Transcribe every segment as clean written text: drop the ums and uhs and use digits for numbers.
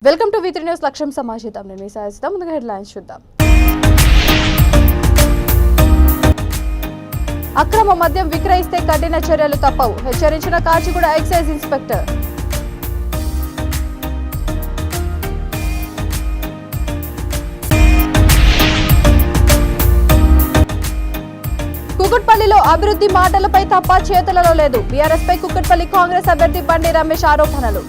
Welcome to V3 news. లక్ష్యం సమాచారం. నేను మీ సాయిస్తాం. ముందుగా హెడ్లైన్స్ చూద్దాం. అక్రమ మద్యం విక్రయిస్తే కఠిన చర్యలు తప్పవు, హెచ్చరించిన కాచిగూడ ఎక్సైజ్ ఇన్స్పెక్టర్. కుకట్పల్లిలో అభివృద్ధి మాటలపై తప్ప చేతులలో లేదు, బీఆర్ఎస్ పై కుకట్పల్లి కాంగ్రెస్ అభ్యర్థి బండి రమేష్ ఆరోపణలు.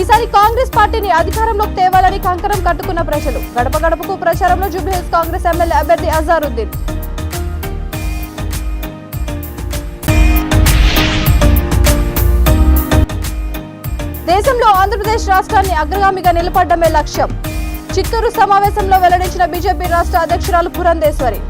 ఈసారి కాంగ్రెస్ పార్టీని అధికారంలోకి తేవాలని కంకణం కట్టుకున్న ప్రజలు. గడప గడపకు ప్రచారంలో జూబ్లీహిల్స్ కాంగ్రెస్ ఎమ్మెల్యే అభ్యర్థి అజారుద్దీన్. దేశంలో ఆంధ్రప్రదేశ్ రాష్ట్రాన్ని అగ్రగామిగా నిలబడమే లక్ష్యం, చిత్తూరు సమావేశంలో వెల్లడించిన బీజేపీ రాష్ట్ర అధ్యక్షురాలు పురంధేశ్వరి.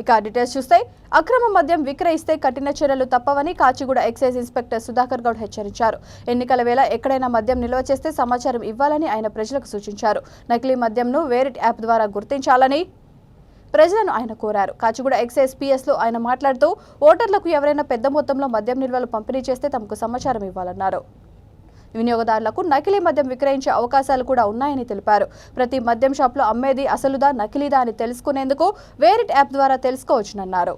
ఇక డీటెయిల్స్ చూస్తే, అక్రమ మద్యం విక్రయిస్తే కఠిన చర్యలు తప్పవని కాచిగూడ ఎక్సైజ్ ఇన్స్పెక్టర్ సుధాకర్ గౌడ్ హెచ్చరించారు. ఎన్నికల వేళ ఎక్కడైనా మద్యం నిల్వ చేస్తే సమాచారం ఇవ్వాలని ఆయన ప్రజలకు సూచించారు. నకిలీ మద్యంను వేరిట్ యాప్ ద్వారా గుర్తించాలని ప్రజలను ఆయన కోరారు. కాచిగూడ ఎక్సైజ్ పిఎస్లో ఆయన మాట్లాడుతూ, ఓటర్లకు ఎవరైనా పెద్ద మొత్తంలో మద్యం నిల్వలు పంపిణీ చేస్తే తమకు సమాచారం ఇవ్వాలన్నారు. వినియోగదారులకు నకిలీ మద్యం విక్రయించే అవకాశాలు కూడా ఉన్నాయని తెలిపారు. ప్రతి మద్యం షాప్లో అమ్మేది అసలుదా నకిలీదా అని తెలుసుకునేందుకు వేరిట్ యాప్ ద్వారా తెలుసుకోవచ్చునన్నారు.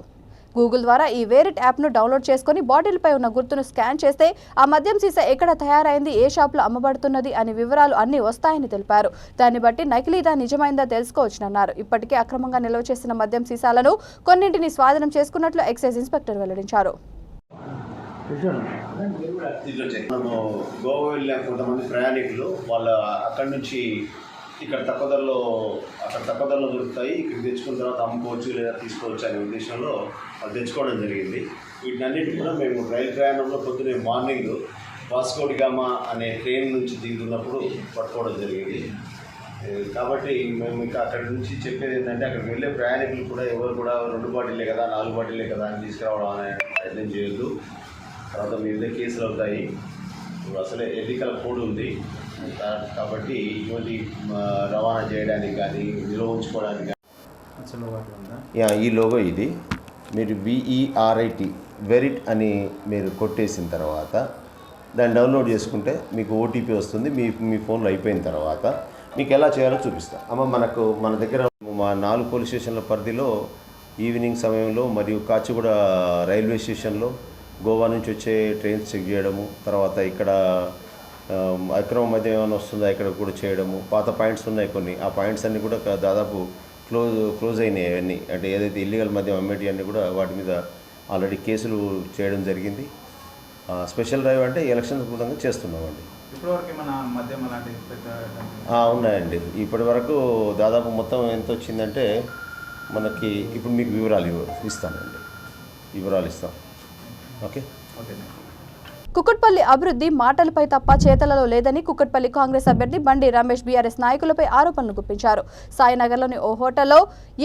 గూగుల్ ద్వారా ఈ వేరిట్ యాప్ను డౌన్లోడ్ చేసుకుని బాటిల్పై ఉన్న గుర్తును స్కాన్ చేస్తే ఆ మద్యం సీసా ఎక్కడ తయారైంది, ఏ షాప్లో అమ్మబడుతున్నది అని వివరాలు అన్నీ వస్తాయని తెలిపారు. దాన్ని బట్టి నకిలీదా నిజమైందా తెలుసుకోవచ్చునన్నారు. ఇప్పటికే అక్రమంగా నిల్వ చేసిన మద్యం సీసాలను కొన్నింటిని స్వాధీనం చేసుకున్నట్లు ఎక్సైజ్ ఇన్స్పెక్టర్ వెల్లడించారు. మనము గోవా వెళ్ళే కొంతమంది ప్రయాణికులు వాళ్ళ అక్కడి నుంచి ఇక్కడ తక్కువ ధరలో దొరుకుతాయి, ఇక్కడ తెచ్చుకున్న తర్వాత అమ్ముకోవచ్చు లేదా తీసుకోవచ్చు అనే ఉద్దేశంలో అది తెచ్చుకోవడం జరిగింది. వీటినన్నిటి కూడా మేము రైలు ప్రయాణంలో పొద్దున్నే మార్నింగ్ వాస్కో డి గామా అనే ట్రైన్ నుంచి దిగుతున్నప్పుడు పట్టుకోవడం జరిగింది. కాబట్టి మేము ఇంకా అక్కడి నుంచి చెప్పేది ఏంటంటే, అక్కడికి వెళ్ళే ప్రయాణికులు కూడా ఎవరు కూడా 2 బాటిల్లే కదా 4 బాటిల్లే కదా అని తీసుకురావడం అనే ప్రయత్నం చేయొద్దు. తర్వాత మీ మీద కేసులు అవుతాయి. అసలే ఎన్నికల కోడ్ ఉంది కాబట్టి ఇటువంటి రవాణా చేయడానికి కానీ నిల్వ ఉంచుకోవడానికి ఈ లోగో ఇది మీరు VERIT వెరిట్ అని మీరు కొట్టేసిన తర్వాత దాన్ని డౌన్లోడ్ చేసుకుంటే మీకు OTP వస్తుంది. మీ ఫోన్లో అయిపోయిన తర్వాత మీకు ఎలా చేయాలో చూపిస్తా. మన దగ్గర మా 4 పోలీస్ స్టేషన్ల పరిధిలో ఈవినింగ్ సమయంలో మరియు కాచిగూడ రైల్వే స్టేషన్లో గోవా నుంచి వచ్చే ట్రైన్స్ చెక్ చేయడము, తర్వాత ఇక్కడ అక్రమ మద్యం ఏమైనా వస్తుందా ఇక్కడ కూడా చేయడము, పాత పాయింట్స్ ఉన్నాయి కొన్ని, ఆ పాయింట్స్ అన్నీ కూడా దాదాపు క్లోజ్ అయినాయి. అవన్నీ అంటే ఏదైతే ఇల్లీగల్ మద్యం అమ్మేటి అన్నీ కూడా వాటి మీద ఆల్రెడీ కేసులు చేయడం జరిగింది. స్పెషల్ డ్రైవ్ అంటే ఎలక్షన్ పూర్వంగా చేస్తున్నామండి. ఉన్నాయండి. ఇప్పటి వరకు దాదాపు మొత్తం ఎంత వచ్చిందంటే మనకి ఇప్పుడు మీకు వివరాలు ఇస్తాం. ఓకే. కుకట్పల్లి అభివృద్ధి మాటలపై తప్ప చేతలలో లేదని కుకట్పల్లి కాంగ్రెస్ అభ్యర్థి బండి రమేష్ బీఆర్ఎస్ నాయకులపై ఆరోపణలు గుప్పించారు. సాయినగర్లోని ఓ హోటల్లో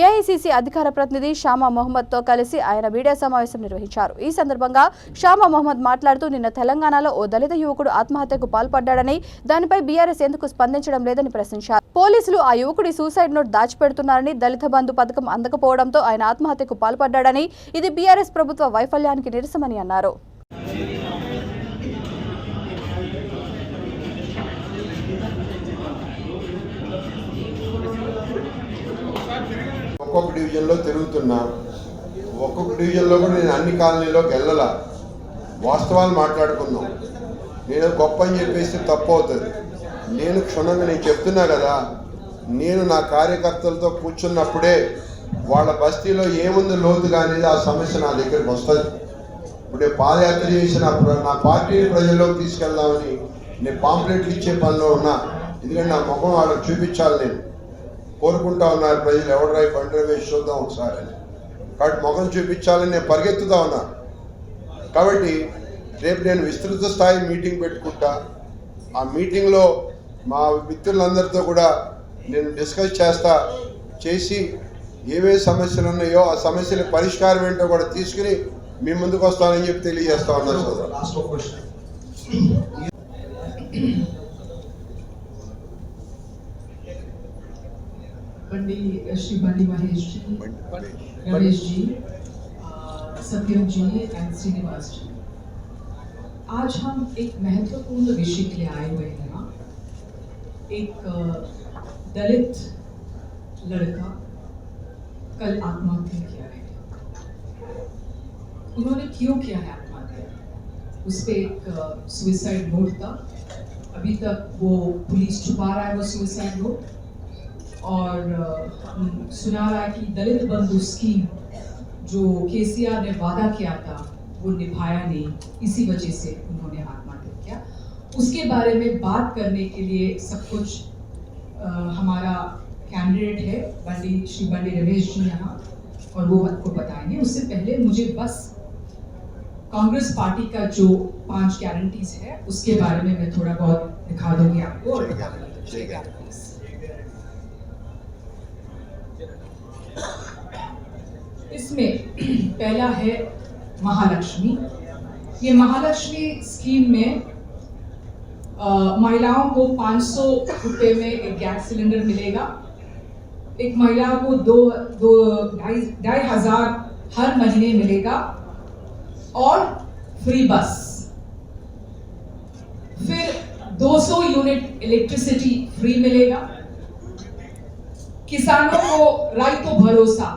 ఏఐసీసీ అధికార ప్రతినిధి షామా మొహమ్మద్తో కలిసి ఆయన మీడియా సమావేశం నిర్వహించారు. ఈ సందర్భంగా షామా మొహమ్మద్ మాట్లాడుతూ, నిన్న తెలంగాణలో ఓ దళిత యువకుడు ఆత్మహత్యకు పాల్పడ్డాడని, దానిపై బీఆర్ఎస్ ఎందుకు స్పందించడం లేదని ప్రశ్నించారు. పోలీసులు ఆ యువకుడి సూసైడ్ నోట్ దాచిపెడుతున్నారని, దళిత బంధు పథకం అందకపోవడంతో ఆయన ఆత్మహత్యకు పాల్పడ్డాడని, ఇది బీఆర్ఎస్ ప్రభుత్వ వైఫల్యానికి నిరసనమని అన్నారు. ఒక్కొక్క డివిజన్లో తిరుగుతున్నా, ఒక్కొక్క డివిజన్లో కూడా నేను అన్ని కాలనీలోకి వెళ్ళాల. వాస్తవాలు మాట్లాడుకుందాం. నేను గొప్ప అని చెప్పేసి తప్పు అవుతుంది. నేను క్షుణ్ణంగా నేను చెప్తున్నా కదా, నేను నా కార్యకర్తలతో కూర్చున్నప్పుడే వాళ్ళ బస్తీలో ఏముంది లోతుగా అనేది ఆ సమస్య నా దగ్గరికి వస్తుంది. ఇప్పుడు నేను పాదయాత్ర చేసిన నా పార్టీని ప్రజల్లోకి తీసుకెళ్దామని నేను పాంప్లెట్లు ఇచ్చే పనిలో ఉన్నా. ఎందుకంటే నా ముఖం వాళ్ళకి చూపించాలి. నేను కోరుకుంటా ఉన్నారు ప్రజలు, ఎవడరాయి బండి రమేష్ చూద్దాం ఒకసారి అని. కాబట్టి ముఖం చూపించాలని నేను పరిగెత్తుతా ఉన్నా. కాబట్టి రేపు నేను విస్తృత స్థాయి మీటింగ్ పెట్టుకుంటా. ఆ మీటింగ్లో మా మిత్రులందరితో కూడా నేను డిస్కస్ చేసి ఏవే సమస్యలు ఉన్నాయో ఆ సమస్యల పరిష్కారం ఏంటో కూడా తీసుకుని మీ ముందుకు వస్తానని చెప్పి తెలియజేస్తా ఉన్నారు. श्री बंडी महेश जी, रमेश जी, सत्यम जी एंड श्रीनिवास जी, आज हम एक महत्वपूर्ण विषय के लिए आए हुए हैं यहाँ। एक दलित लड़का कल आत्महत्या किया है। उन्होंने क्यों किया है आत्महत्या? उस पर एक सुसाइड नोट था। अभी तक वो पुलिस छुपा रहा है वो सुसाइड नोट, और सुना रहा है कि दलित बंधु स्कीम जो केसीआर ने वादा किया था वो निभाया नहीं, इसी वजह से उन्होंने आत्महत्या किया। उसके बारे में बात करने के लिए सब कुछ हमारा कैंडिडेट है श्री बंडी रमेश जी यहाँ, और वो आपको बताएंगे। उससे पहले मुझे बस कांग्रेस पार्टी का जो 5 गारंटीज है उसके बारे में मैं थोड़ा बहुत दिखा दूंगी आपको, और बता दूंगी। इसमें पहला है महालक्ष्मी। ये महालक्ष्मी स्कीम में महिलाओं को 500 रुपये में एक गैस सिलेंडर मिलेगा। एक महिला को 2,500 हर महीने मिलेगा, और फ्री बस। फिर 200 यूनिट इलेक्ट्रिसिटी फ्री मिलेगा। किसानों को రైతు భరోసా।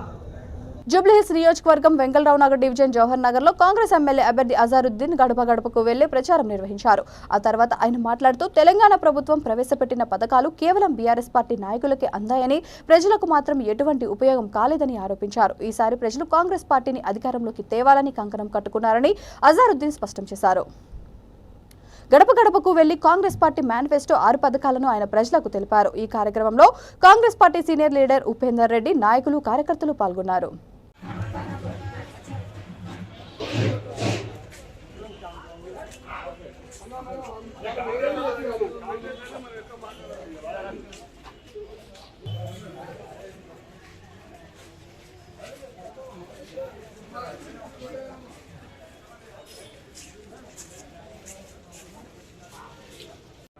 జూబ్లీహిల్స్ నియోజకవర్గం వెంగళరావు నగర్ డివిజన్ జవహర్ నగర్ లో కాంగ్రెస్ ఎమ్మెల్యే అభ్యర్థి అజారుద్దీన్ గడప గడపకు వెళ్లి ప్రచారం నిర్వహించారు. ఆ తర్వాత ఆయన మాట్లాడుతూ తెలంగాణ ప్రభుత్వం ప్రవేశపెట్టిన పథకాలు కేవలం బీఆర్ఎస్ పార్టీ నాయకులకే అందాయని, ప్రజలకు మాత్రం ఎటువంటి ఉపయోగం కాలేదని ఆరోపించారు. ఈసారి ప్రజలు కాంగ్రెస్ పార్టీని అధికారంలోకి తేవాలని కంకణం కట్టుకున్నారని అజారుద్దీన్ స్పష్టం చేశారు. గడప గడపకు వెళ్లి కాంగ్రెస్ పార్టీ మేనిఫెస్టో 6 పథకాలను ఆయన ప్రజలకు తెలిపారు. ఈ కార్యక్రమంలో Congress party senior leader Upender Reddy, నాయకులు, కార్యకర్తలు పాల్గొన్నారు.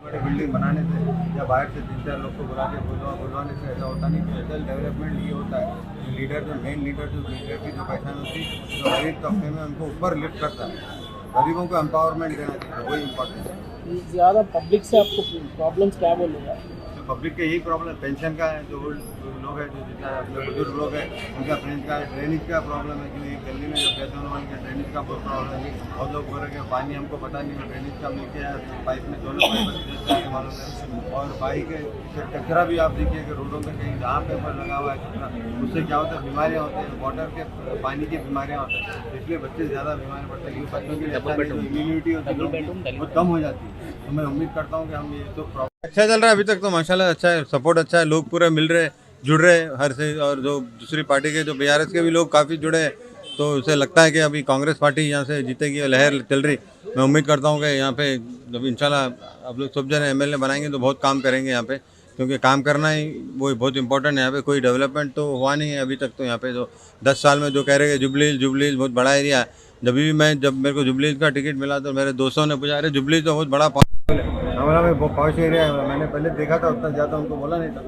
बड़े बिल्डिंग बनाने से या बाहर से 3-4 लोग को बुला के बुलवाने से ऐसा होता नहीं। सोशल डेवलपमेंट ये होता है कि लीडर जो मेन लीडर जो बीजेपी जो पहचान होती है जो गरीब तबके में उनको ऊपर लिफ्ट करता है, गरीबों को एम्पावरमेंट देना चाहिए, वही इम्पोर्टेंट है। ज़्यादा पब्लिक से आपको प्रॉब्लम्स क्या बोलेगा? तो पब्लिक के यही प्रॉब्लम पेंशन का है, जो लोग हैं जो जितना अपने बुजुर्ग लोग हैं उनका ड्रेनेज का प्रॉब्लम है कि दिल्ली में जो कहते हैं उनका ड्रेनेज का बहुत प्रॉब्लम है। और लोग बोल रहे हैं पानी हमको पता नहीं है, ड्रेनेज का मिलके पाइप में दोनों पाइप मालूम है। और बाइक कचरा भी आप देखिए कि रोडों में कहीं जहाँ पे लगा हुआ है कचरा, उससे क्या होता है बीमारियाँ होती हैं, वाटर के पानी की बीमारियाँ होती हैं, इसलिए बच्चे ज़्यादा बीमार पड़ते हैं। बच्चों की इम्यूनिटी होती है वो कम हो जाती है। तो मैं उम्मीद करता हूँ कि हम ये तो अच्छा चल रहा है अभी तक तो माशाल्लाह अच्छा है, सपोर्ट अच्छा है, लोग पूरे मिल रहे जुड़ रहे हर से। और जो दूसरी पार्टी के जो बीआरएस के भी लोग काफ़ी जुड़े हैं, तो उसे लगता है कि अभी कांग्रेस पार्टी यहाँ से जीतेगी और लहर चल रही। मैं उम्मीद करता हूँ कि यहाँ पे जब इंशाल्लाह आप लोग सब जने एमएलए बनाएंगे तो बहुत काम करेंगे यहाँ पे, क्योंकि काम करना ही वो बहुत इंपॉर्टेंट है। यहाँ पे कोई डेवलपमेंट तो हुआ नहीं है अभी तक। तो यहाँ पे जो 10 साल में जो कह रहे हैं जुबलीहिल्स बहुत बड़ा एरिया है। जब मेरे को जुबलीहिल्स का टिकट मिला तो मेरे दोस्तों ने पूछा अरे जुबलीहिल्स तो बहुत बड़ा हमारा में पॉश एरिया है। मैंने पहले देखा था, उतना ज़्यादा उनको बोला नहीं था,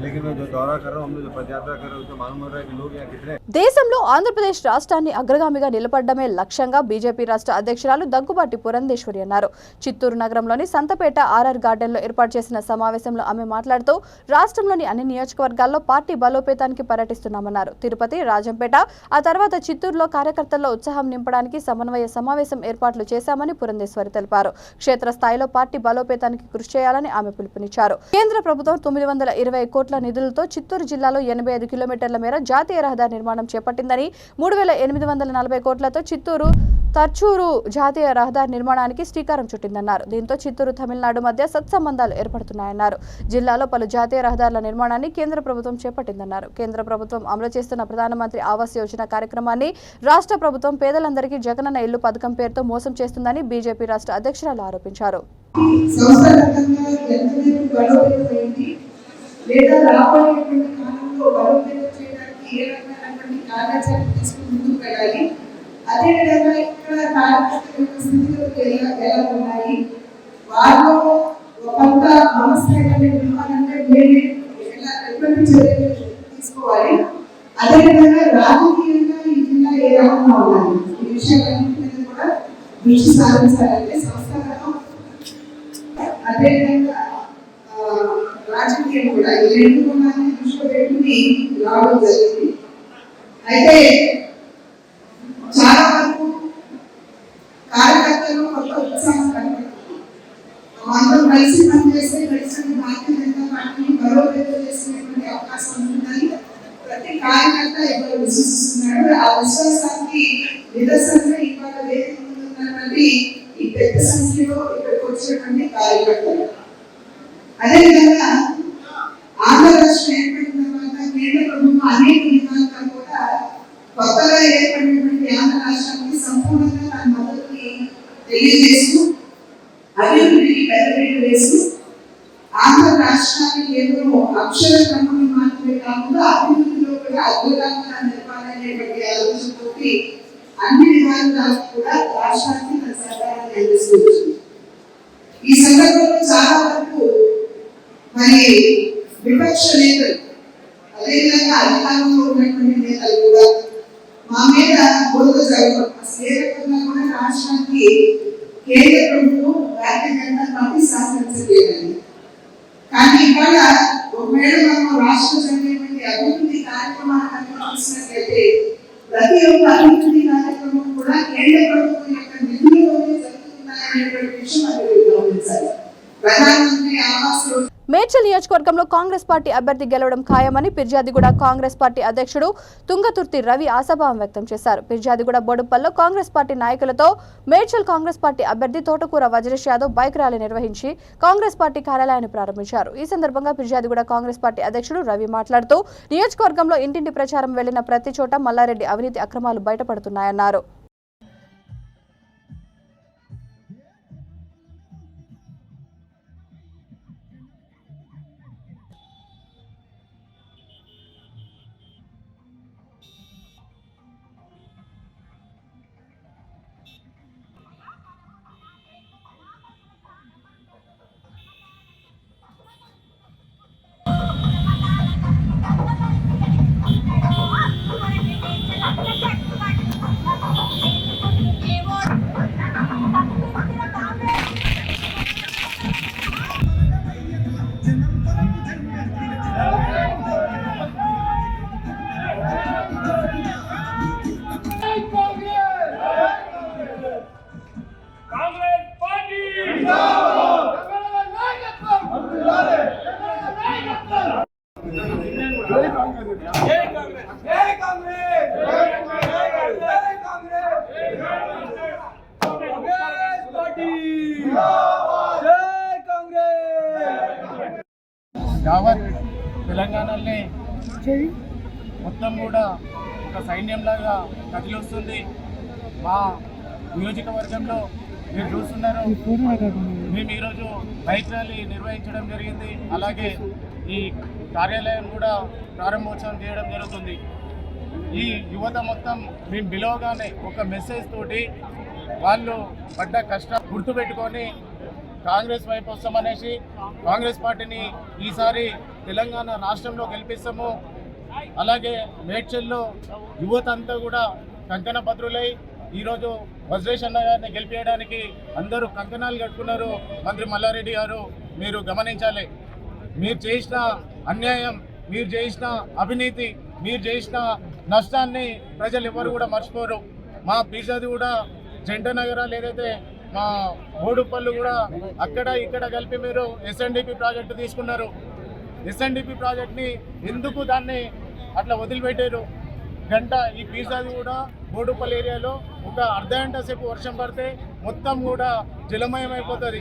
लेकिन मैं जो दौरा कर रहा हूँ, हमने जो पदयात्रा कर रहे हैं, उससे मालूम हो रहा है कि लोग यहाँ कितने। దేశంలో ఆంధ్రప్రదేశ్ రాష్ట్రాన్ని అగ్రగామిగా నిలపడమే లక్ష్యంగా బీజేపీ రాష్ట్ర అధ్యక్షురాలు దగ్గుబాటి పురంధేశ్వరి అన్నారు. చిత్తూరు నగరంలోని సంతపేట ఆర్ఆర్ గార్డెన్లో ఏర్పాటు చేసిన సమావేశంలో ఆమె మాట్లాడుతూ రాష్ట్రంలోని అన్ని నియోజకవర్గాల్లో పార్టీ బలోపేతానికి పర్యటిస్తున్నామన్నారు. తిరుపతి, రాజంపేట, ఆ తర్వాత చిత్తూరులో కార్యకర్తల్లో ఉత్సాహం నింపడానికి సమన్వయ సమావేశం ఏర్పాట్లు చేశామని పురంధేశ్వరి తెలిపారు. క్షేత్రస్థాయిలో పార్టీ బలోపేతానికి కృషి చేయాలని ఆమె పిలుపునిచ్చారు. కేంద్ర ప్రభుత్వం 920 కోట్ల నిధులతో చిత్తూరు జిల్లాలో 85 కిలోమీటర్ల మేర జాతీయ రహదారి నిర్మాణం చేపట్టిందని, 3840 కోట్లతో చిత్తూరు తర్చూరు జాతీయ రహదారి నిర్మాణానికి శ్రీకారం చుట్టిందన్నారు. దీంతో చిత్తూరు, తమిళనాడు మధ్య సత్సంబంధాలు ఏర్పడుతున్నాయన్నారు. జిల్లాలో పలు జాతీయ రహదారుల నిర్మాణాన్ని కేంద్ర ప్రభుత్వం చేపట్టిందన్నారు. కేంద్ర ప్రభుత్వం అమలు చేస్తున్న ప్రధానమంత్రి ఆవాస్ యోజన కార్యక్రమాన్ని రాష్ట్ర ప్రభుత్వం పేదలందరికీ జగనన్న ఇల్లు పథకం పేరుతో మోసం చేస్తుందని బీజేపీ రాష్ట్ర అధ్యక్షురాలు ఆరోపించారు. లేదా రాబోయేటువంటి కాలంలో బలోపేతం చేయడానికి ఏ రకమైనటువంటి కార్యాచరణ తీసుకుని ముందుకు వెళ్ళాలి, అదేవిధంగా ఇక్కడ కార్యకర్తల యొక్క స్థితిగతులు ఎలా ఉన్నాయి, వారిలో కొంత మనస్థైర్యాన్ని నింపాలంటే ఎటువంటి చర్యలు తీసుకోవాలి. అదేవిధంగా రాజకీయంగా ఈ జిల్లా ఏ రకంగా ఉండాలి ఈ విషయాలన్నింటి మీద కూడా దృష్టి సారించాలంటే సంస్థాగతం అదేవిధంగా రాజకీయం కూడా ఈ రెండు గుణాన్ని దృష్టిలో పెట్టుకుని రావడం జరిగింది. అయితే చాలా వరకు కార్యకర్తలు కొత్త ఉత్సాహం కనబడుతుంది. అందరూ కలిసి పనిచేస్తే కలిసి భారతీయ జనతా పార్టీని బలోపేతం చేసినటువంటి అవకాశం ఉంటుందని ప్రతి కార్యకర్త ఎవరు విశ్వసిస్తున్నాడు. ఆ విశ్వాసానికి నిదర్శనంగా ఇవాళ వేదిక ముందున్నటువంటి ఈ పెద్ద సంఖ్యలో ఇక్కడికి వచ్చినటువంటి కార్యకర్తలు. అదేవిధంగా ఆంధ్ర రాష్ట్రం ఏర్పడిన తర్వాత కేంద్ర ప్రభుత్వం అనేక విధాలుగా కూడా కొత్తగా ఏర్పడినటువంటి ఆంధ్ర రాష్ట్రానికి సంపూర్ణంగా తన మద్దతుని తెలియజేస్తూ అభివృద్ధికి పెద్దపీట వేస్తూ ఆంధ్ర రాష్ట్రాన్ని కేవలం అక్షర క్రమం మాత్రమే కాకుండా అభివృద్ధిలో కూడా అద్భుతంగా నిలపాలనేటువంటి ఆలోచనతో అన్ని విధాలుగా కూడా రాష్ట్రానికి తన సహకారాన్ని అందిస్తూ వచ్చింది. ఈ సందర్భంలో చాలా వరకు మరి విపక్ష నేతలు అదేవిధంగా అధికారంలో ఉన్నటువంటి నేతలు కూడా మా మీద బోధ జరగడం అసలు ఏ రకంగా కూడా రాష్ట్రానికి కేంద్ర ప్రభుత్వం భారతీయ జనతా పార్టీ సహకరించలేదని. కానీ ఇవాళ ఒకవేళ మనం రాష్ట్రం జరిగేటువంటి అభివృద్ధి కార్యక్రమాలను చూసినట్లయితే ప్రతి ఒక్క అభివృద్ధి కార్యక్రమం కూడా కేంద్ర ప్రభుత్వం యొక్క నిధులలోనే జరుగుతున్నాయనేటువంటి విషయం మనం గమనించాలి. ప్రధానమంత్రి ఆవాస్ యోజన మేడ్చల్ నియోజకవర్గంలో కాంగ్రెస్ పార్టీ అభ్యర్థి గెలవడం ఖాయమని ఫిర్యాదిగూడ కాంగ్రెస్ పార్టీ అధ్యక్షుడు తుంగతుర్తి రవి ఆశాభావం వ్యక్తం చేశారు. ఫిర్యాదిగూడ బోడుప్పల్లో కాంగ్రెస్ పార్టీ నాయకులతో మేడ్చల్ కాంగ్రెస్ పార్టీ అభ్యర్థి తోటకూర వజ్రేష్ యాదవ్ బైక్ ర్యాలీ నిర్వహించి కాంగ్రెస్ పార్టీ కార్యాలయాన్ని ప్రారంభించారు. ఈ సందర్భంగా ఫిర్యాదిగూడ కాంగ్రెస్ పార్టీ అధ్యక్షుడు రవి మాట్లాడుతూ నియోజకవర్గంలో ఇంటింటి ప్రచారం వెళ్లిన ప్రతి చోట మల్లారెడ్డి అవినీతి అక్రమాలు బయటపడుతున్నాయన్నారు. యావత్ తెలంగాణలో మొత్తం కూడా ఒక సైన్యంలాగా కదిలిస్తుంది. మా నియోజకవర్గంలో మీరు చూస్తున్నారు, మేము ఈరోజు బైక్ ర్యాలీ నిర్వహించడం జరిగింది. అలాగే ఈ కార్యాలయం కూడా ప్రారంభోత్సవం చేయడం జరుగుతుంది. ఈ యువత మొత్తం మేము పిలవగానే ఒక మెసేజ్ తోటి వాళ్ళు పడ్డ కష్టం గుర్తుపెట్టుకొని కాంగ్రెస్ వైపు వస్తామనేసి కాంగ్రెస్ పార్టీని ఈసారి తెలంగాణ రాష్ట్రంలో గెలిపిస్తాము. అలాగే మేడ్చల్లో యువత అంతా కూడా కంకణ భద్రులై ఈరోజు వజ్రేష్ అన్న గారిని గెలిపించడానికి అందరూ కంకణాలు కట్టుకున్నారు. మంత్రి మల్లారెడ్డి గారు మీరు గమనించాలి, మీరు చేసిన అన్యాయం, మీరు చేసిన అవినీతి, మీరు చేసిన నష్టాన్ని ప్రజలు ఎవరు కూడా మర్చిపోరు. మా పీజాది కూడా జంట నగరాలు ఏదైతే మా బోడుప్పళ్ళు కూడా అక్కడ ఇక్కడ కలిపి మీరు ఎస్ఎన్డిపి ప్రాజెక్టు తీసుకున్నారు. ఎస్ఎన్డిపి ప్రాజెక్ట్ని ఎందుకు దాన్ని అట్లా వదిలిపెట్టారు? గంట ఈ పీజాది కూడా బోడుప్పల్ ఏరియాలో ఒక అర్ధ గంట సేపు వర్షం పడితే మొత్తం కూడా జలమయం అయిపోతుంది.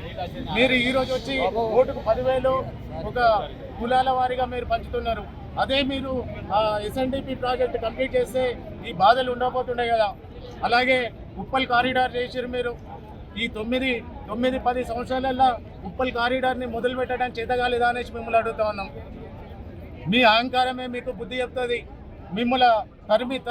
మీరు ఈరోజు వచ్చి ఓటుకు 10,000 ఒక కులాల వారీగా మీరు పంచుతున్నారు. అదే మీరు ఎస్ఎన్డిపి ప్రాజెక్ట్ కంప్లీట్ చేస్తే ఈ బాధలు ఉండకపోతుండే కదా. అలాగే ఉప్పల్ కారిడార్ చేసారు మీరు. ఈ 9-10 సంవత్సరాలలో ఉప్పల్ కారిడార్ని మొదలు పెట్టడానికి చేతగాలేదా అనేసి మిమ్మల్ని అడుగుతా ఉన్నాం. మీ అహంకారమే మీకు బుద్ధి చెప్తుంది. మిమ్మల్ని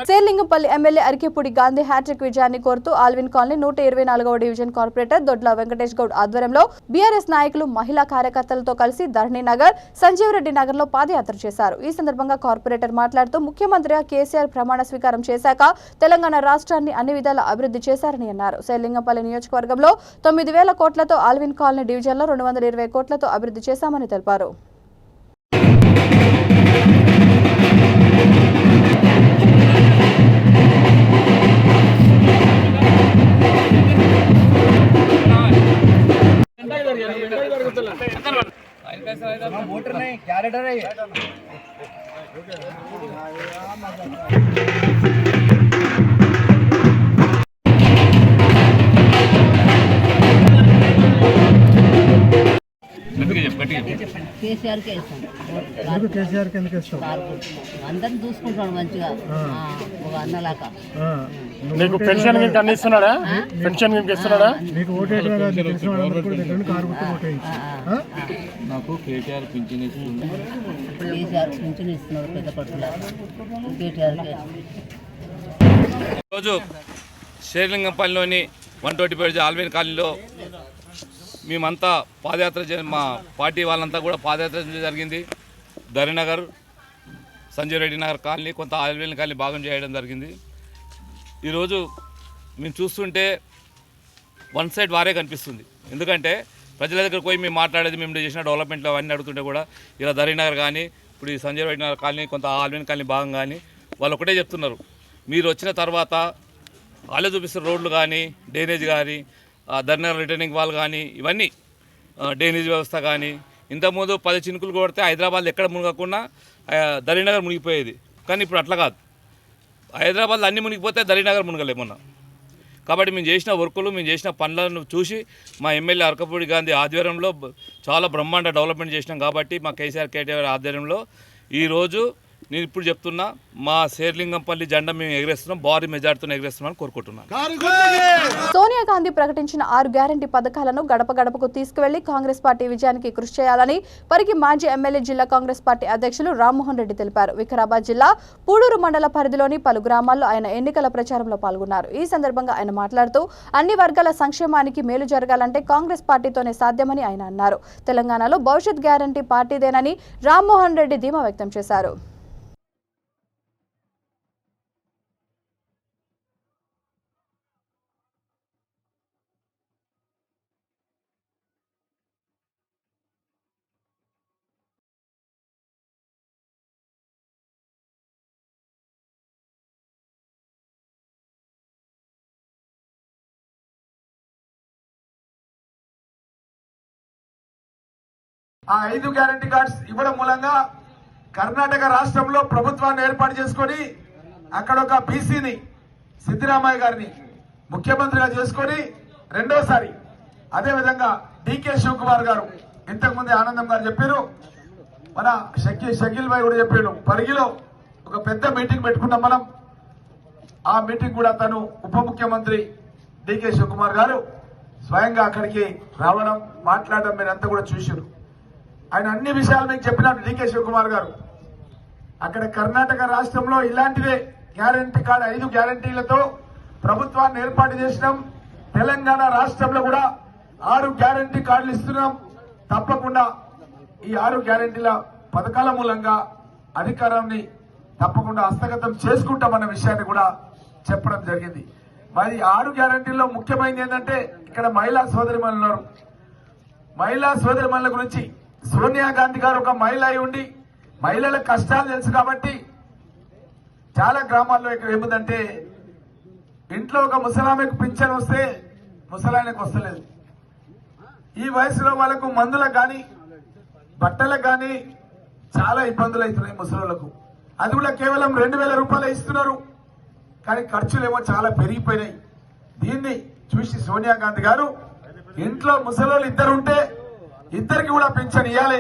శేర్లింగంపల్లి ఎమ్మెల్యే అరికెపూడి గాంధీ హ్యాట్రిక్ విజయాన్ని కోరుతూ ఆల్విన్ కాలనీ 124వ డివిజన్ కార్పొరేటర్ దొడ్ల వెంకటేష్ గౌడ్ ఆధ్వర్యంలో బీఆర్ఎస్ నాయకులు మహిళా కార్యకర్తలతో కలిసి ధరణి నగర్ సంజీవరెడ్డి నగర్ లో పాదయాత్ర చేశారు. ఈ సందర్భంగా కార్పొరేటర్ మాట్లాడుతూ ముఖ్యమంత్రిగా కేసీఆర్ ప్రమాణ స్వీకారం చేశాక తెలంగాణ రాష్ట్రాన్ని అన్ని విధాలా అభివృద్ధి చేశారని అన్నారు. శేర్లింగంపల్లి నియోజకవర్గంలో 9,000 కోట్లతో ఆల్విన్ కాలనీ డివిజన్లో 220 కోట్లతో అభివృద్ధి చేశామని తెలిపారు. वोटर नहीं कैरेक्टर है కేసీఆర్ కి ఎందుకు ఇస్తాం? అందరిని చూసుకుంటాడు మంచిగా ఒక అన్నలాగా. నీకు పెన్షన్ గిన్ కన్నా ఇస్తున్నాడా? పెన్షన్ గిన్ ఇస్తున్నాడా? నీకు ఓటేయడం కాదు, తెలిసిన వాళ్ళందరూ కూడా దగ్గర కారు గుర్తు ఓటేయించి నాకు కేటీఆర్ పింఛన్ ఇస్తుంది. కేసీఆర్ పింఛన్ ఇస్తున్నారు పెద్ద పట్టుల కేటీఆర్. ఈరోజు శేర్లింగంపల్లిలోని 125 ఆల్విన్ కాలనీలో మేమంతా పాదయాత్ర మా పార్టీ వాళ్ళంతా కూడా పాదయాత్ర జరిగింది. ధరణినగర్ సంజయ్ రెడ్డి నగర్ కాలనీ కొంత ఆల్విన్ కాలనీ భాగం చేయడం జరిగింది. ఈరోజు మేము చూస్తుంటే వన్ సైడ్ వారే కనిపిస్తుంది. ఎందుకంటే ప్రజల దగ్గరకు పోయి మేము మాట్లాడేది, మేము చేసిన డెవలప్మెంట్లో అవన్నీ అడుగుతుంటే కూడా ఇలా ధరణినగర్ కానీ ఇప్పుడు ఈ సంజయ్ రెడ్డి నగర్ కాలనీ కొంత ఆల్విన్ కాలనీ భాగం కానీ వాళ్ళు ఒకటే చెప్తున్నారు, మీరు వచ్చిన తర్వాత వాళ్ళే చూపిస్తారు రోడ్లు కానీ డ్రైనేజ్ కానీ ధరణినగర్ రిటర్నింగ్ వాల్ కానీ ఇవన్నీ డ్రైనేజ్ వ్యవస్థ కానీ. ఇంతకుముందు 10 చినుకులు కొడితే హైదరాబాద్ ఎక్కడ మునగకుండా ధరణినగర్ మునిగిపోయేది. కానీ ఇప్పుడు అట్లా కాదు, హైదరాబాద్లో అన్నీ మునిగిపోతే ధరణినగర్ మునగలేమన్నా. కాబట్టి మేము చేసిన వర్కులు మేము చేసిన పనులను చూసి మా ఎమ్మెల్యే అరికెపూడి గాంధీ ఆధ్వర్యంలో చాలా బ్రహ్మాండ డెవలప్మెంట్ చేసినాం. కాబట్టి మా కేటీఆర్ ఆధ్వర్యంలో ఈరోజు నేను ఇప్పుడు చెప్తున్నా, మా శేర్లింగంపల్లి జెండా మేము ఎగరేస్తున్నాం, భారీ మెజార్టీతో ఎగరేస్తున్నామని కోరుకుంటున్నాను. సోనియా గాంధీ ప్రకటించిన 6 గ్యారంటీ పథకాలను గడప గడపకు తీసుకువెళ్లి కాంగ్రెస్ పార్టీ విజయానికి కృషి చేయాలని పరిగి మాజీ ఎమ్మెల్యే జిల్లా కాంగ్రెస్ పార్టీ అధ్యక్షులు రామ్మోహన్ రెడ్డి తెలిపారు. వికారాబాద్ జిల్లా పూడూరు మండల పరిధిలోని పలు గ్రామాల్లో ఆయన ఎన్నికల ప్రచారంలో పాల్గొన్నారు. ఈ సందర్భంగా ఆయన మాట్లాడుతూ అన్ని వర్గాల సంక్షేమానికి మేలు జరగాలంటే కాంగ్రెస్ పార్టీతోనే సాధ్యమని ఆయన అన్నారు. తెలంగాణలో భవిష్యత్ గ్యారంటీ పార్టీదేనని రామ్మోహన్ రెడ్డి ధీమా వ్యక్తం చేశారు. ఆ 5 గ్యారంటీ కార్డ్స్ ఇవ్వడం మూలంగా కర్ణాటక రాష్ట్రంలో ప్రభుత్వాన్ని ఏర్పాటు చేసుకొని అక్కడ ఒక బీసీని సిద్దిరామయ్య గారిని ముఖ్యమంత్రిగా చేసుకొని రెండోసారి అదేవిధంగా డీకే శివకుమార్ గారు ఇంతకుముందు ఆనందం గారు చెప్పారు, మన షకీల్ భాయ్ కూడా చెప్పాడు, పరిగిలో ఒక పెద్ద మీటింగ్ పెట్టుకున్నాం మనం. ఆ మీటింగ్ కూడా తను ఉప ముఖ్యమంత్రి డీకే శివకుమార్ గారు స్వయంగా అక్కడికి రావడం మాట్లాడడం మీరంతా కూడా చూశారు. ఆయన అన్ని విషయాలు మీకు చెప్పినాడు డీకే శివకుమార్ గారు. అక్కడ కర్ణాటక రాష్ట్రంలో ఇలాంటిదే గ్యారంటీ కార్డు 5 గ్యారంటీలతో ప్రభుత్వాన్ని ఏర్పాటు చేసినాం. తెలంగాణ రాష్ట్రంలో కూడా 6 గ్యారంటీ కార్డులు ఇస్తున్నాం. తప్పకుండా ఈ 6 గ్యారంటీల పథకాల మూలంగా అధికారాన్ని తప్పకుండా హస్తగతం చేసుకుంటామన్న విషయాన్ని కూడా చెప్పడం జరిగింది. మరి 6 గ్యారంటీల్లో ముఖ్యమైనది ఏంటంటే ఇక్కడ మహిళా సోదరిమణులు ఉన్నారు. మహిళా సోదరిమణుల గురించి సోనియా గాంధీ గారు ఒక మహిళ అయి ఉండి మహిళల కష్టాలు తెలుసు కాబట్టి చాలా గ్రామాల్లో ఇక్కడ ఏముందంటే ఇంట్లో ఒక ముసలామెకు పింఛన్ వస్తే ముసలాయనకు వస్తలేదు. ఈ వయసులో వాళ్ళకు మందులకు కానీ బట్టలకు కానీ చాలా ఇబ్బందులు అవుతున్నాయి ముసలోళ్లకు. అది కూడా కేవలం 2,000 రూపాయలు ఇస్తున్నారు, కానీ ఖర్చులేమో చాలా పెరిగిపోయినాయి. దీన్ని చూసి సోనియా గాంధీ గారు ఇంట్లో ముసలోళ్ళు 2 ఉంటే 2కి కూడా పింఛన్ ఇవ్వాలి,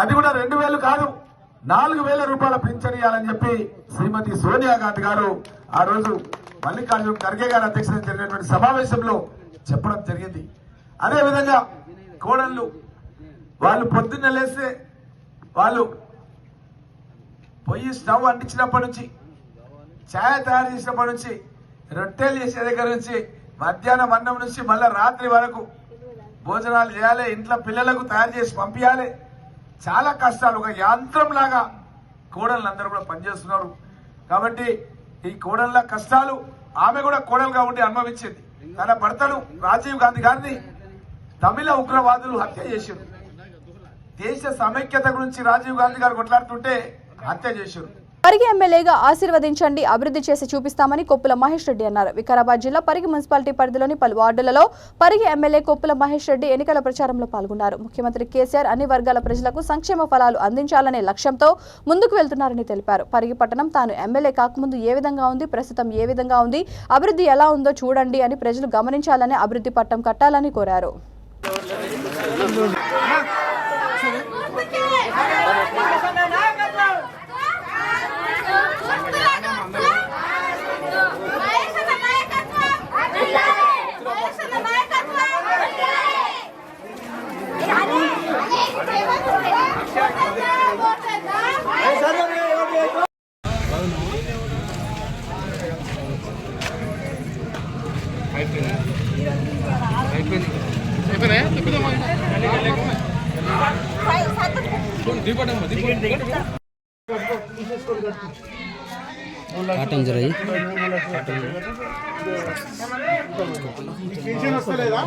అది కూడా 2,000 కాదు 4,000 రూపాయల పింఛన్ ఇవ్వాలని చెప్పి శ్రీమతి సోనియా గాంధీ గారు ఆ రోజు మల్లికార్జున ఖర్గే గారి అధ్యక్షతన జరిగినటువంటి సమావేశంలో చెప్పడం జరిగింది. అదేవిధంగా కోడళ్ళు వాళ్ళు పొద్దున్న లేస్తే వాళ్ళు పొయ్యి స్టవ్ అంటించినప్పటి నుంచి ఛాయ్ తయారు చేసినప్పటి నుంచి, రొట్టెలు చేసే దగ్గర నుంచి, మధ్యాహ్నం అన్నం నుంచి మళ్ళీ రాత్రి వరకు భోజనాలు చేయాలి, ఇంట్లో పిల్లలకు తయారు చేసి పంపించాలి. చాలా కష్టాలు. ఒక యంత్రం లాగా కోడళ్ళు అందరూ కూడా పనిచేస్తున్నారు. కాబట్టి ఈ కోడళ్ళ కష్టాలు ఆమె కూడా కోడలుగా ఉండి అనుభవించింది. తన భర్తను రాజీవ్ గాంధీ గారిని తమిళ ఉగ్రవాదులు హత్య చేశారు. దేశ సమైక్యత గురించి రాజీవ్ గాంధీ గారు కొట్లాడుతుంటే హత్య చేశారు. పరిగి ఎమ్మెల్యేగా ఆశీర్వదించండి, అభివృద్ధి చేసి చూపిస్తామని కొప్పుల మహేష్ రెడ్డి అన్నారు. వికారాబాద్ జిల్లా పరిగి మున్సిపాలిటీ పరిధిలోని పలు వార్డులలో పరిగి ఎమ్మెల్యే కొప్పుల మహేష్ రెడ్డి ఎన్నికల ప్రచారంలో పాల్గొన్నారు. ముఖ్యమంత్రి కేసీఆర్ అన్ని వర్గాల ప్రజలకు సంక్షేమ ఫలాలు అందించాలనే లక్ష్యంతో ముందుకు వెళ్తున్నారని తెలిపారు. పరిగి పట్టణం తాను ఎమ్మెల్యే కాకముందు ఏ విధంగా ఉంది, ప్రస్తుతం ఏ విధంగా ఉంది, అభివృద్ధి ఎలా ఉందో చూడండి అని ప్రజలు గమనించాలని, అభివృద్ధి పట్టం కట్టాలని కోరారు.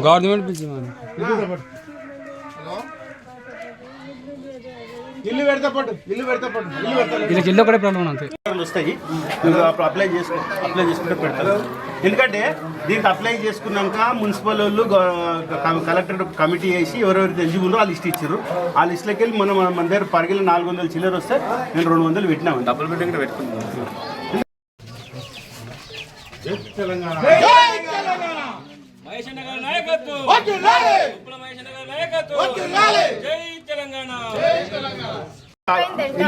గవర్నమెంట్ ఇల్లు పెడతా పట్టు ఇల్లు కూడా ప్రాబ్లం అంతే వస్తాయి. అప్లై చేసుకుంటే పెడతారు. ఎందుకంటే దీనికి అప్లై చేసుకున్నాక మున్సిపల్ వాళ్ళు కలెక్టర్ కమిటీ వేసి ఎవరెవరైతే ఎలిజిబుల్ ఆ లిస్ట్ ఇచ్చారు. ఆ లిస్ట్లోకి వెళ్ళి మన దగ్గర పరిగిలి 400 చిల్లర వస్తే నేను 200 పెట్టినాము. డబుల్ బెడ్డింగ్ కూడా పెట్టుకున్నాను.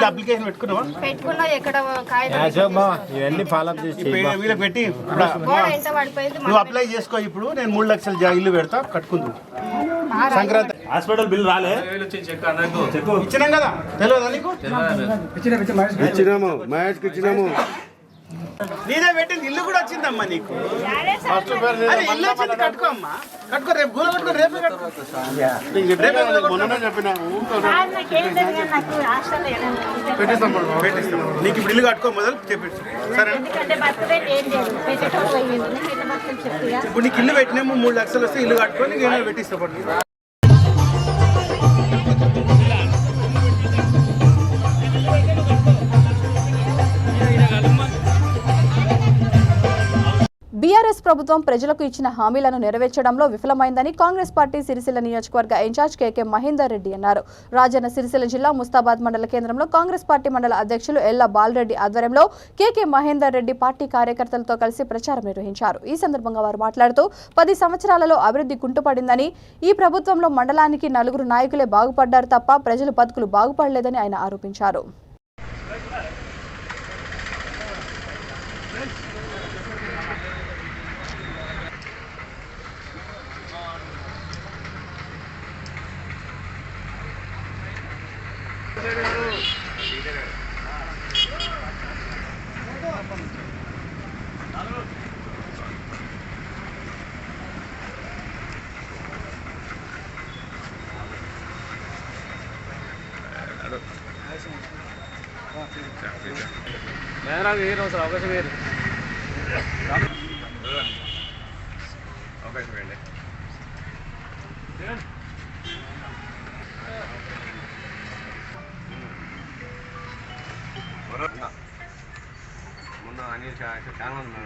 అప్లికేషన్ పెట్టుకున్నావా? ఇవన్నీ ఫాలో అప్ చేసి వీళ్ళకి పెట్టి నువ్వు అప్లై చేసుకో. ఇప్పుడు నేను 3 లక్షల ఇల్లు పెడతా, కట్టుకుందు. సంక్రాంతి హాస్పిటల్ బిల్ రాలే, ఇచ్చినాం కదా, తెలియదా నీకు? ఇచ్చినాము, మహేష్కి ఇచ్చినాము. నీదే పెట్టింది ఇల్లు కూడా వచ్చిందమ్మా నీకు. ఇల్లు వచ్చింది, కట్టుకో అమ్మా, కట్టుకో. రేపు గూల కట్టుకో, రేపే కట్టుకో. మొన్ననే చెప్పినా పెట్టిస్తాం. నీకు ఇప్పుడు ఇల్లు కట్టుకో మొదలు చెప్పేసి, సరే? ఇప్పుడు నీకు ఇల్లు పెట్టినాము, 3 లక్షలు వస్తే ఇల్లు కట్టుకొని నీకు ఏమైనా పెట్టిస్తా. బీఆర్ఎస్ ప్రభుత్వం ప్రజలకు ఇచ్చిన హామీలను నెరవేర్చడంలో విఫలమైందని కాంగ్రెస్ పార్టీ సిరిసిల్ల నియోజకవర్గ ఇన్ఛార్జ్ కేకే మహేందర్ రెడ్డి అన్నారు. రాజన్న సిరిసిల్ల జిల్లా ముస్తాబాద్ మండల కేంద్రంలో కాంగ్రెస్ పార్టీ మండల అధ్యక్షులు ఎల్లా బాలరెడ్డి ఆధ్వర్యంలో కేకే మహేందర్ రెడ్డి పార్టీ కార్యకర్తలతో కలిసి ప్రచారం నిర్వహించారు. ఈ సందర్భంగా వారు మాట్లాడుతూ 10 సంవత్సరాలలో అభివృద్ధి కుంటుపడిందని, ఈ ప్రభుత్వంలో మండలానికి 4 నాయకులే బాగుపడ్డారు తప్ప ప్రజలు బతుకులు బాగుపడలేదని ఆయన ఆరోపించారు. అవకాశం వేరు. మొన్న అనిల్ చాలా మంది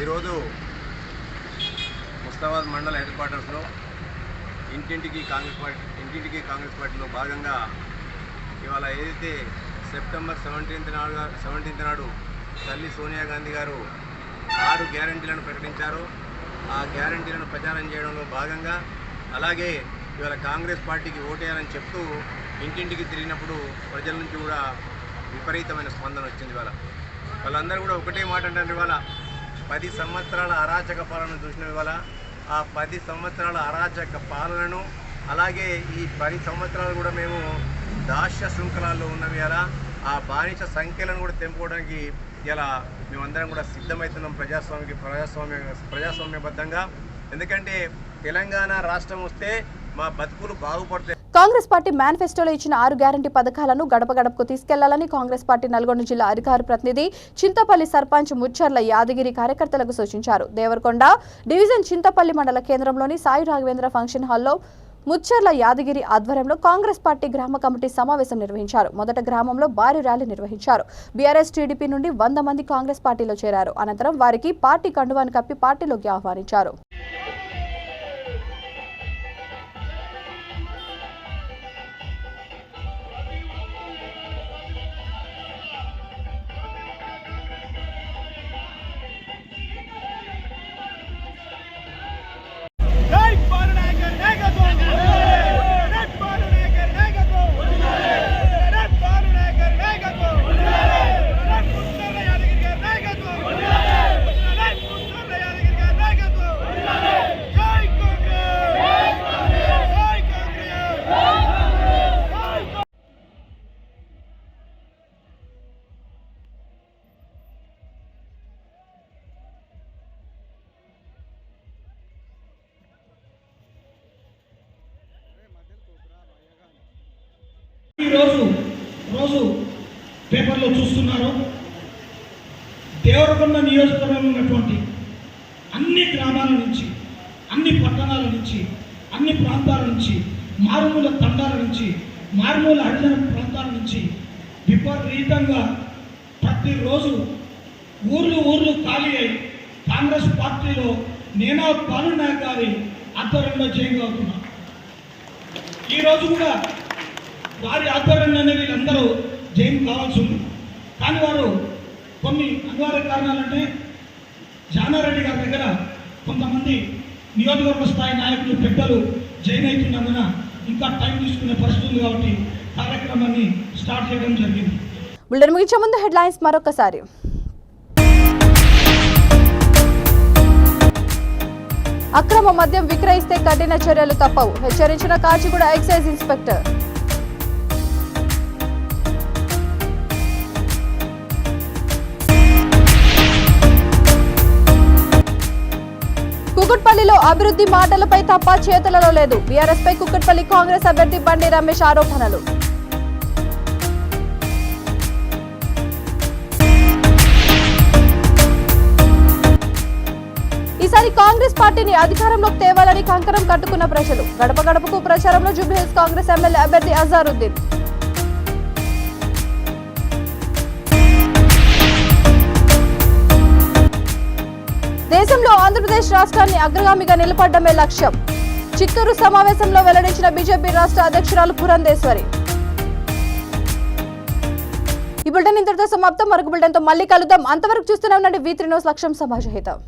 ఈరోజు ముస్తాబాద్ మండల హెడ్ క్వార్టర్స్లో ఇంటింటికి కాంగ్రెస్ పార్టీలో భాగంగా ఇవాళ ఏదైతే సెప్టెంబర్ 17th నాడు తల్లి సోనియా గాంధీ గారు 6 గ్యారంటీలను ప్రకటించారు. ఆ గ్యారంటీలను ప్రచారం చేయడంలో భాగంగా అలాగే ఇవాళ కాంగ్రెస్ పార్టీకి ఓటేయాలని చెప్తూ ఇంటింటికి తిరిగినప్పుడు ప్రజల నుంచి కూడా విపరీతమైన స్పందన వచ్చింది. వాళ్ళందరూ కూడా ఒకటే మాట అంటారు, ఇవాళ 10 సంవత్సరాల అరాచక పాలన చూసిన ఇవాళ ఆ 10 సంవత్సరాల అరాచక పాలనను అలాగే ఈ 10 సంవత్సరాలు కూడా మేము దాస్య శృంఖలాల్లో ఉన్నవి. అలా ఆ బానిస సంఖ్యలను కూడా తెంపుకోవడానికి ఇలా మేమందరం కూడా సిద్ధమవుతున్నాం ప్రజాస్వామ్యబద్ధంగా. ఎందుకంటే తెలంగాణ రాష్ట్రం వస్తే మా బతుకులు బాగుపడతాయి. కాంగ్రెస్ పార్టీ మేనిఫెస్టోలో ఇచ్చిన 6 గ్యారంటీ పథకాలను గడప గడపకు తీసుకెళ్లాలని కాంగ్రెస్ పార్టీ నల్గొండ జిల్లా అధికార ప్రతినిధి చింతపల్లి సర్పంచ్ ముచ్చర్ల యాదగిరి కార్యకర్తలకు సూచించారు. దేవరకొండ డివిజన్ చింతపల్లి మండల కేంద్రంలోని సాయి రాఘవేంద్ర ఫంక్షన్ హాల్లో ముచ్చర్ల యాదగిరి ఆధ్వర్యంలో కాంగ్రెస్ పార్టీ గ్రామ కమిటీ సమావేశం నిర్వహించారు. మొదట గ్రామంలో భారీ ర్యాలీ నిర్వహించారు. బీఆర్ఎస్ టీడీపీ నుండి 100 మంది కాంగ్రెస్ పార్టీలో చేరారు. అనంతరం వారికి పార్టీ కండువాను కప్పి పార్టీలోకి ఆహ్వానించారు. రోజు పేపర్లో చూస్తున్నారు. దేవరకొండ నియోజకవర్గంలో ఉన్నటువంటి అన్ని గ్రామాల నుంచి, అన్ని పట్టణాల నుంచి, అన్ని ప్రాంతాల నుంచి, మారుమూల తండాల నుంచి, మారుమూల హరిజన ప్రాంతాల నుంచి విపరీతంగా ప్రతిరోజు ఊర్లు ఖాళీ అయి కాంగ్రెస్ పార్టీలో నేనా బాలునాయక్ గారి ఆధ్వర్యంలో జయంగా అవుతున్నారు. ఈరోజు కూడా వారి ఆధ్వర్యంలోనే వీళ్ళందరూ జైన్ కావాల్సి ఉంది. కానీ వారు కొన్ని అనివార్య కారణాలంటే జానారెడ్డి గారి దగ్గర కొంతమంది నియోజకవర్గ స్థాయి నాయకులు పెద్దలు జైన్ అవుతున్నందున ఇంకా టైం తీసుకునే పరిస్థితి ఉంది కాబట్టి కార్యక్రమాన్ని స్టార్ట్ చేయడం జరిగింది. బులెటిన్ ముగించే ముందు హెడ్లైన్స్ మరొకసారి. అక్రమ మద్యం విక్రయిస్తే కఠిన చర్యలు తప్పవు, హెచ్చరించిన కాచిగూడ ఎక్సైజ్ ఇన్స్పెక్టర్. కుకట్పల్లిలో అభివృద్ధి మాటలపై తప్ప చేతలలో లేదు, బీఆర్ఎస్ పై కుకట్పల్లి కాంగ్రెస్ అభ్యర్థి బండి రమేష్ ఆరోపణలు. ఈసారి కాంగ్రెస్ పార్టీని అధికారంలోకి తేవాలని కంకణం కట్టుకున్న ప్రజలు. గడప గడపకు ప్రచారంలో జూబ్లీహిల్స్ కాంగ్రెస్ ఎమ్మెల్యే అభ్యర్థి అజారుద్దీన్. దేశంలో ఆంధ్రప్రదేశ్ రాష్ట్రాన్ని అగ్రగామిగా నిలబడమే లక్ష్యం, చిత్తూరు సమావేశంలో వెల్లడించిన బీజేపీ రాష్ట్ర అధ్యక్షురాలు పురంధేశ్వరి. ఈ బులెటిన్ ఇంతటితో సమాప్తం. మరొక బులెటిన్తో మళ్ళీ కలుద్దాం. అంతవరకు చూస్తూనే ఉండండి V3 న్యూస్. లక్ష్యం సమాజహితం.